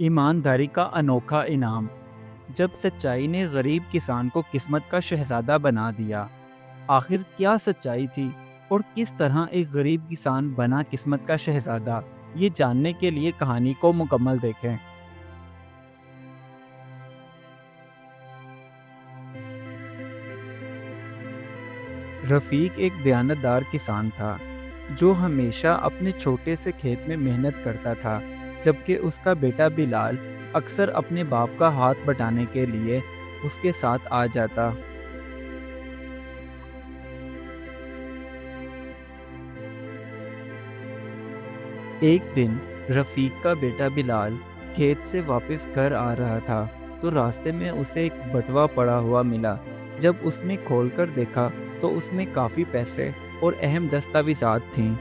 ईमानदारी का अनोखा इनाम। जब सच्चाई ने गरीब किसान को किस्मत का शहजादा बना दिया। आखिर क्या सच्चाई थी और किस तरह एक गरीब किसान बना किस्मत का शहजादा, ये जानने के लिए कहानी को मुकम्मल देखें। रफ़ीक एक दयानतदार किसान था जो हमेशा अपने छोटे से खेत में मेहनत करता था, जबकि उसका बेटा बिलाल अक्सर अपने बाप का हाथ बटाने के लिए उसके साथ आ जाता। एक दिन रफ़ीक का बेटा बिलाल खेत से वापस घर आ रहा था, तो रास्ते में उसे एक बटुआ पड़ा हुआ मिला। जब उसने खोलकर देखा तो उसमें काफ़ी पैसे और अहम दस्तावेज़ात थीं।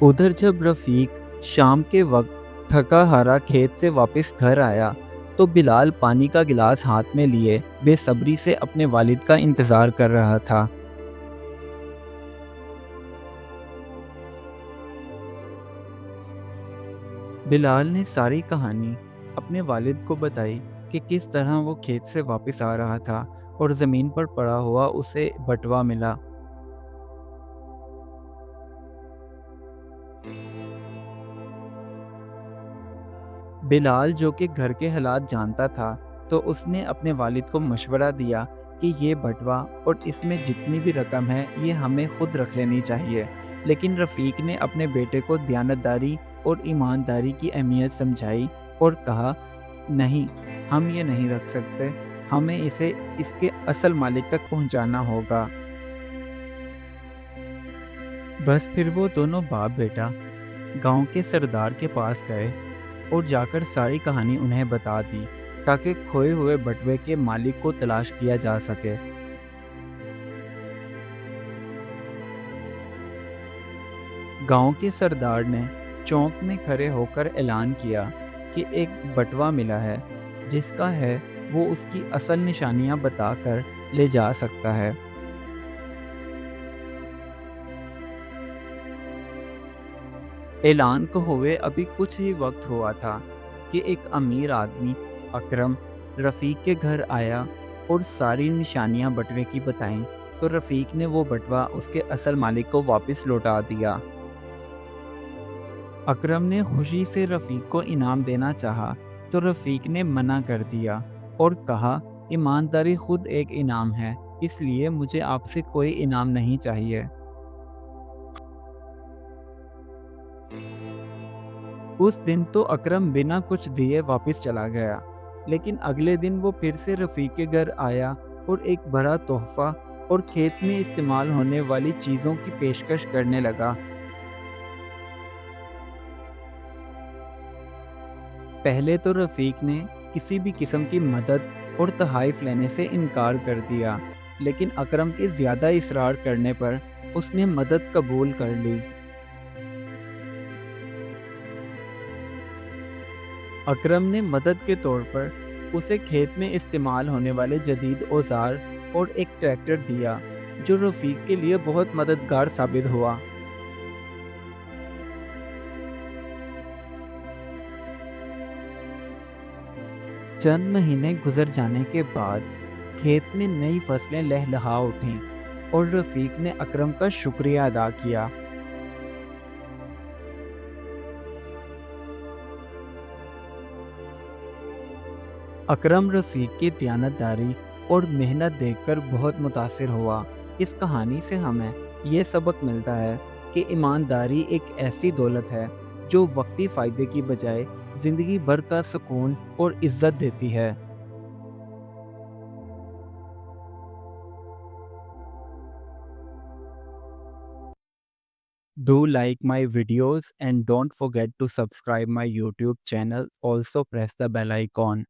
उधर जब रफ़ीक शाम के वक्त थका हारा खेत से वापस घर आया, तो बिलाल पानी का गिलास हाथ में लिए बेसब्री से अपने वालिद का इंतज़ार कर रहा था। बिलाल ने सारी कहानी अपने वालिद को बताई कि किस तरह वो खेत से वापस आ रहा था और ज़मीन पर पड़ा हुआ उसे बटुआ मिला। बिलाल, जो कि घर के हालात जानता था, तो उसने अपने वालिद को मशवरा दिया कि ये बटुआ और इसमें जितनी भी रकम है ये हमें खुद रख लेनी चाहिए। लेकिन रफ़ीक ने अपने बेटे को दयानतदारी और ईमानदारी की अहमियत समझाई और कहा, नहीं, हम ये नहीं रख सकते, हमें इसे इसके असल मालिक तक पहुंचाना होगा। बस फिर वो दोनों बाप बेटा गांव के सरदार के पास गए और जाकर सारी कहानी उन्हें बता दी, ताकि खोए हुए बटुए के मालिक को तलाश किया जा सके। गांव के सरदार ने चौक में खड़े होकर ऐलान किया कि एक बटुआ मिला है, जिसका है वो उसकी असल निशानियां बताकर ले जा सकता है। ऐलान को हुए अभी कुछ ही वक्त हुआ था कि एक अमीर आदमी, अकरम, रफ़ीक के घर आया और सारी निशानियां बटुए की बताईं। तो रफ़ीक ने वो बटुआ उसके असल मालिक को वापस लौटा दिया। अकरम ने खुशी से रफ़ीक को इनाम देना चाहा, तो रफ़ीक ने मना कर दिया और कहा, ईमानदारी खुद एक इनाम है, इसलिए मुझे आपसे कोई इनाम नहीं चाहिए। उस दिन तो अकरम बिना कुछ दिए वापस चला गया, लेकिन अगले दिन वो फिर से रफ़ीक के घर आया और एक बड़ा तोहफ़ा और खेत में इस्तेमाल होने वाली चीज़ों की पेशकश करने लगा। पहले तो रफ़ीक ने किसी भी किस्म की मदद और तहाइफ़ लेने से इनकार कर दिया, लेकिन अकरम के ज़्यादा इसरार करने पर उसने मदद कबूल कर ली। अकरम ने मदद के तौर पर उसे खेत में इस्तेमाल होने वाले जदीद औज़ार और एक ट्रैक्टर दिया, जो रफ़ीक के लिए बहुत मददगार साबित हुआ। चंद महीने गुजर जाने के बाद खेत में नई फसलें लहलहा उठीं और रफ़ीक ने अकरम का शुक्रिया अदा किया। अकरम रफ़ीक की दयानतदारी और मेहनत देखकर बहुत मुतासिर हुआ। इस कहानी से हमें ये सबक मिलता है कि ईमानदारी एक ऐसी दौलत है जो वक्ती फ़ायदे की बजाय ज़िंदगी भर का सुकून और इज़्ज़त देती है। Do like my videos and don't forget to subscribe my YouTube channel. Also press the bell icon.